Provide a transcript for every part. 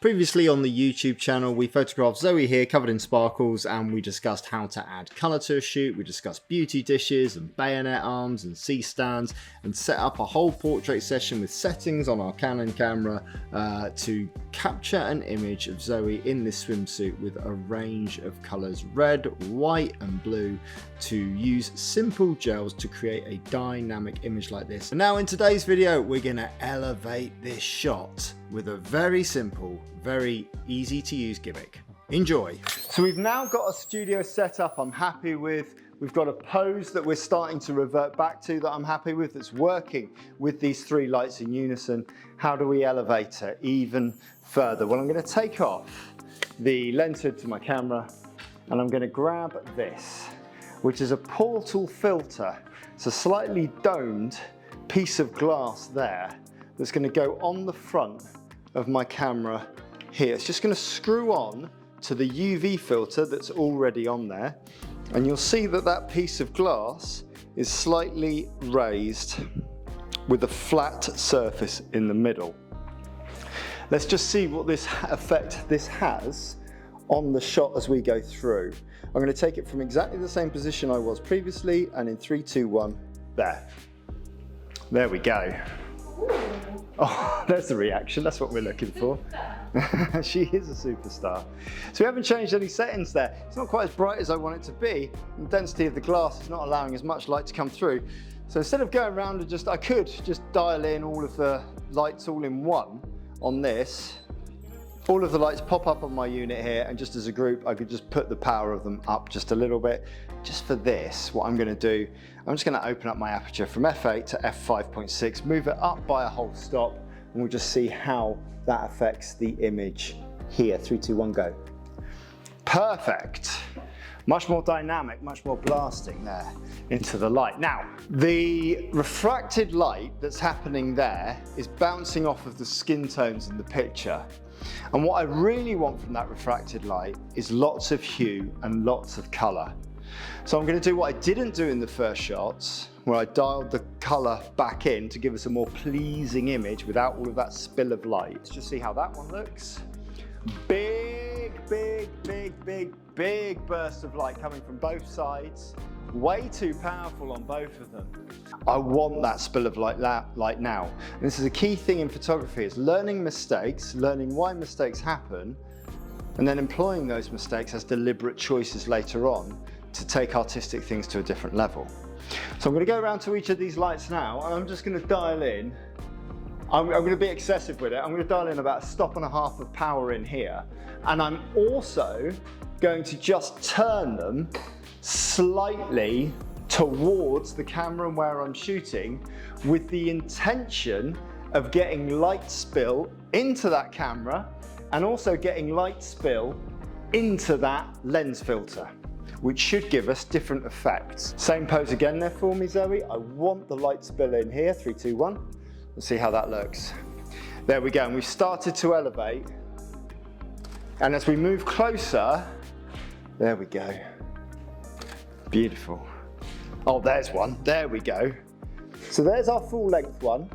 Previously on the YouTube channel, we photographed Zoe here covered in sparkles, and we discussed how to add colour to a shoot. We discussed beauty dishes and bayonet arms and C-stands, and set up a whole portrait session with settings on our Canon camera to capture an image of Zoe in this swimsuit with a range of colours, red, white and blue, to use simple gels to create a dynamic image like this. And now in today's video, we're going to elevate this shot with a very simple, very easy to use gimmick. Enjoy. So we've now got a studio set up I'm happy with. We've got a pose that we're starting to revert back to that I'm happy with, that's working with these three lights in unison. How do we elevate it even further? Well, I'm going to take off the lens hood to my camera, and I'm going to grab this, which is a portal filter. It's a slightly domed piece of glass there that's going to go on the front of my camera here. It's just going to screw on to the UV filter that's already on there, and you'll see that that piece of glass is slightly raised with a flat surface in the middle. Let's just see what this effect this has on the shot as we go through. I'm going to take it from exactly the same position I was previously, and in 3, 2, 1, there we go. Oh, there's the reaction, that's what we're looking for. She is a superstar. So we haven't changed any settings there. It's not quite as bright as I want it to be. The density of the glass is not allowing as much light to come through. So instead of going around and I could just dial in all of the lights all in one on this. All of the lights pop up on my unit here, and just as a group, I could just put the power of them up just a little bit. Just for this, what I'm going to do, I'm just going to open up my aperture from f8 to f5.6, move it up by a whole stop, and we'll just see how that affects the image here. 3, 2, 1, go. Perfect. Much more dynamic, much more blasting there into the light. Now, the refracted light that's happening there is bouncing off of the skin tones in the picture. And what I really want from that refracted light is lots of hue and lots of colour. So I'm going to do what I didn't do in the first shots, where I dialed the colour back in to give us a more pleasing image without all of that spill of light. Let's just see how that one looks. Big, big, big, big, big burst of light coming from both sides. Way too powerful on both of them. I want that spill of light now. And this is a key thing in photography, is learning mistakes, learning why mistakes happen, and then employing those mistakes as deliberate choices later on to take artistic things to a different level. So I'm going to go around to each of these lights now, and I'm just going to dial in. I'm going to be excessive with it. I'm going to dial in about 1.5 stops of power in here. And I'm also going to just turn them slightly towards the camera and where I'm shooting, with the intention of getting light spill into that camera and also getting light spill into that lens filter, which should give us different effects. Same pose again there for me, Zoe. I want the light spill in here. 3, 2, 1. Let's see how that looks. There we go, and we've started to elevate. And as we move closer, there we go. Beautiful. Oh, there's one. There we go. So there's our full length one.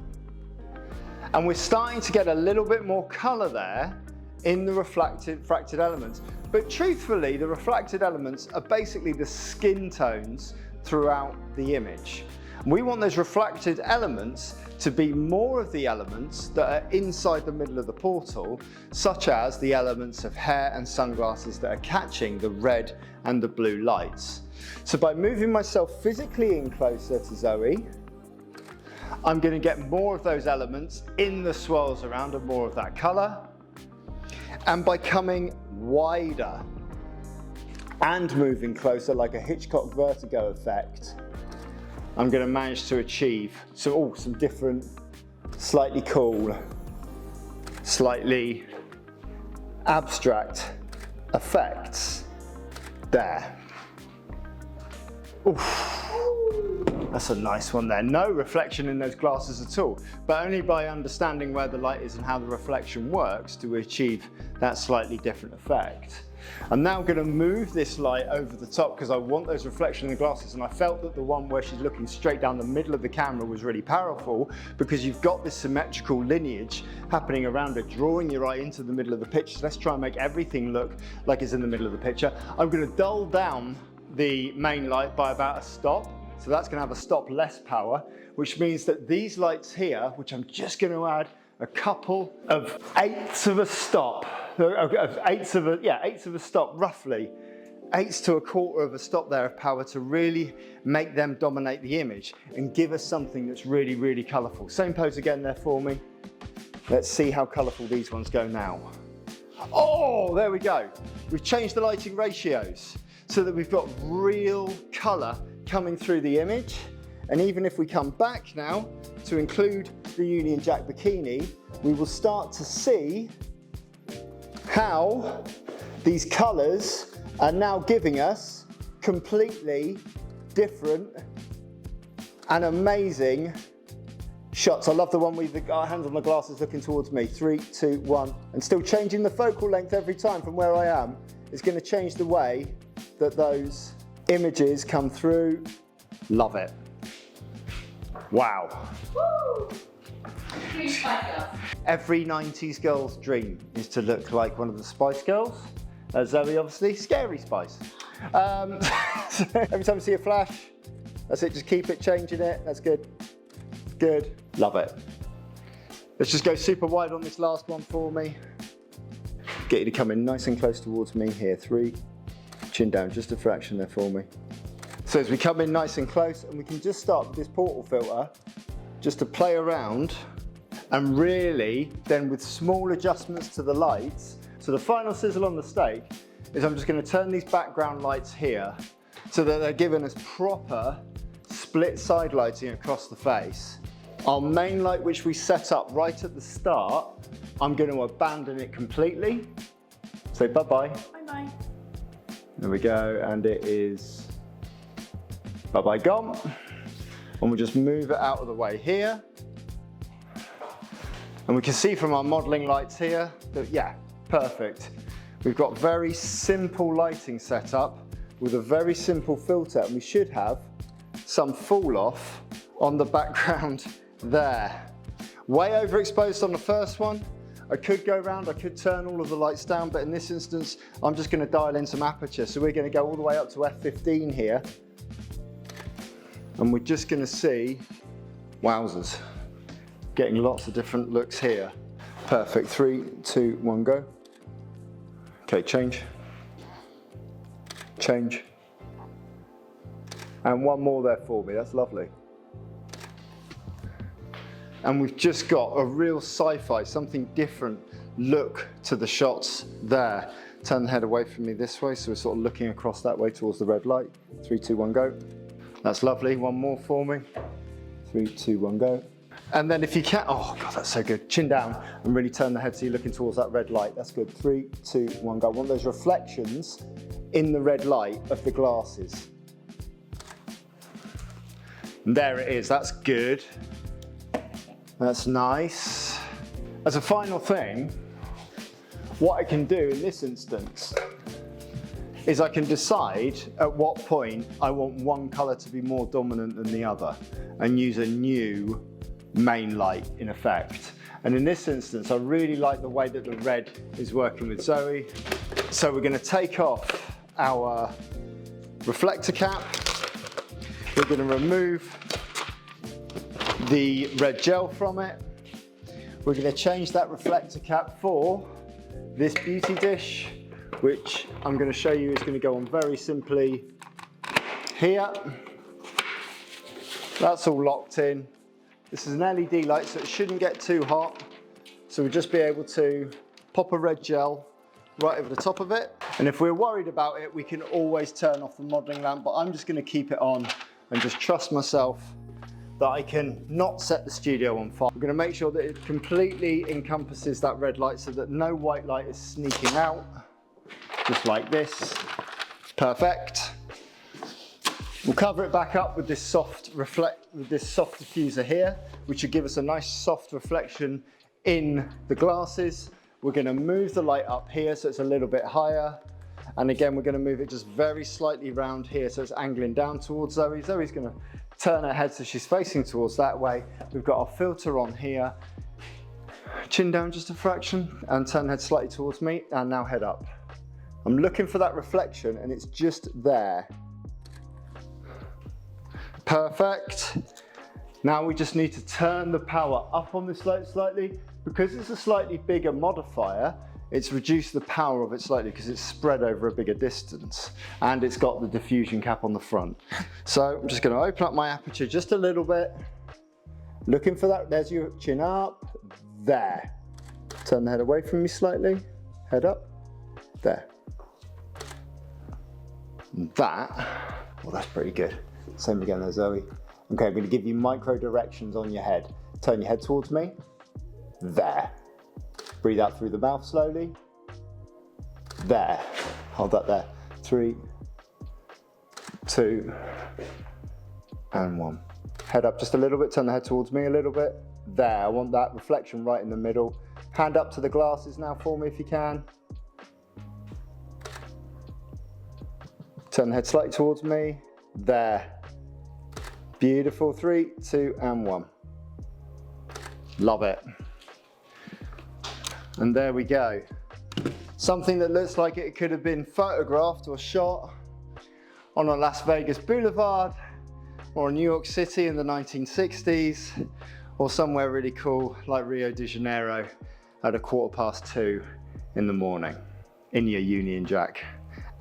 And we're starting to get a little bit more colour there in the refracted elements. But truthfully, the refracted elements are basically the skin tones throughout the image. We want those refracted elements to be more of the elements that are inside the middle of the portal, such as the elements of hair and sunglasses that are catching the red and the blue lights. So by moving myself physically in closer to Zoe, I'm going to get more of those elements in the swirls around and more of that colour. And by coming wider and moving closer like a Hitchcock vertigo effect, I'm going to manage to achieve some different, slightly cool, slightly abstract effects there. Oof. That's a nice one there. No reflection in those glasses at all, but only by understanding where the light is and how the reflection works do we achieve that slightly different effect. I'm now going to move this light over the top because I want those reflections in the glasses, and I felt that the one where she's looking straight down the middle of the camera was really powerful because you've got this symmetrical lineage happening around it, drawing your eye into the middle of the picture. So let's try and make everything look like it's in the middle of the picture. I'm going to dull down the main light by about a stop. So that's going to have a stop less power, which means that these lights here, which I'm just going to add a couple of eighths of a stop, eighths of a stop roughly, eighths to a quarter of a stop there of power to really make them dominate the image and give us something that's really, really colourful. Same pose again there for me. Let's see how colourful these ones go now. Oh, there we go. We've changed the lighting ratios so that we've got real colour coming through the image. And even if we come back now to include the Union Jack bikini, we will start to see how these colours are now giving us completely different and amazing shots. I love the one with our hands on the glasses looking towards me. 3, 2, 1. And still changing the focal length every time from where I am is going to change the way that those images come through. Love it. Wow. Woo! Every 90s girl's dream is to look like one of the Spice Girls. Zoe, obviously, Scary Spice. So every time you see a flash, that's it, just keep it changing it. That's good. Good. Love it. Let's just go super wide on this last one for me. Get you to come in nice and close towards me here. 3, chin down, just a fraction there for me. So as we come in nice and close, and we can just start with this portal filter, just to play around, and really then with small adjustments to the lights. So the final sizzle on the steak is I'm just going to turn these background lights here so that they're giving us proper split side lighting across the face. Our main light, which we set up right at the start, I'm going to abandon it completely. Say bye-bye. Bye-bye. There we go, and it is bye-bye gone. And we'll just move it out of the way here. And we can see from our modeling lights here that, yeah, perfect. We've got very simple lighting set up with a very simple filter, and we should have some fall off on the background there. Way overexposed on the first one. I could go around, I could turn all of the lights down, but in this instance, I'm just going to dial in some aperture. So we're going to go all the way up to f15 here. And we're just going to see, wowzers, getting lots of different looks here. Perfect. 3, 2, 1, go. Okay, change. Change. And one more there for me. That's lovely. And we've just got a real sci-fi, something different look to the shots there. Turn the head away from me this way, so we're sort of looking across that way towards the red light. 3, 2, 1, go. That's lovely. One more for me. 3, 2, 1, go. And then if you can, oh God, that's so good. Chin down and really turn the head so you're looking towards that red light. That's good. 3, 2, 1, go. I want those reflections in the red light of the glasses. And there it is. That's good. That's nice. As a final thing, what I can do in this instance is I can decide at what point I want one colour to be more dominant than the other and use a new main light in effect. And in this instance, I really like the way that the red is working with Zoe. So we're going to take off our reflector cap. We're going to remove the red gel from it. We're going to change that reflector cap for this beauty dish, which I'm going to show you is going to go on very simply here. That's all locked in. This is an LED light, so it shouldn't get too hot. So we'll just be able to pop a red gel right over the top of it. And if we're worried about it, we can always turn off the modeling lamp, but I'm just going to keep it on and just trust myself that I can not set the studio on fire. We're going to make sure that it completely encompasses that red light so that no white light is sneaking out. Just like this. Perfect. We'll cover it back up with this soft diffuser here, which will give us a nice soft reflection in the glasses. We're going to move the light up here so it's a little bit higher. And again, we're going to move it just very slightly round here so it's angling down towards Zoe. Zoe's going to turn her head so she's facing towards that way. We've got our filter on here. Chin down just a fraction and turn head slightly towards me, and now head up. I'm looking for that reflection and it's just there. Perfect. Now we just need to turn the power up on this light slightly. Because it's a slightly bigger modifier, it's reduced the power of it slightly because it's spread over a bigger distance and it's got the diffusion cap on the front. So I'm just going to open up my aperture just a little bit. Looking for that, there's your chin up, there. Turn the head away from me slightly, head up, there. And that, well, that's pretty good. Same again there, Zoe. Okay, I'm going to give you micro directions on your head. Turn your head towards me, there. Breathe out through the mouth slowly, there. Hold that there. 3, 2, and 1. Head up just a little bit, turn the head towards me a little bit. There, I want that reflection right in the middle. Hand up to the glasses now for me if you can. Turn the head slightly towards me. There. Beautiful. 3, 2, and 1. Love it. And there we go. Something that looks like it could have been photographed or shot on a Las Vegas boulevard or New York City in the 1960s, or somewhere really cool like Rio de Janeiro at 2:15 in the morning in your Union Jack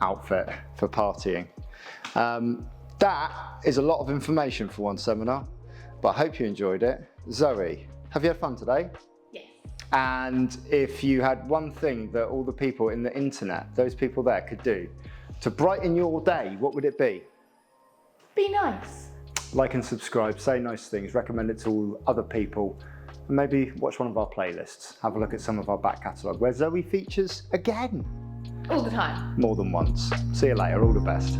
outfit for partying. That is a lot of information for one seminar, but I hope you enjoyed it. Zoe, have you had fun today? Yes. And if you had one thing that all the people in the internet, those people there, could do to brighten your day, what would it be? Be nice. Like and subscribe, say nice things, recommend it to all other people, and maybe watch one of our playlists. Have a look at some of our back catalogue where Zoe features again. All the time. More than once. See you later, all the best.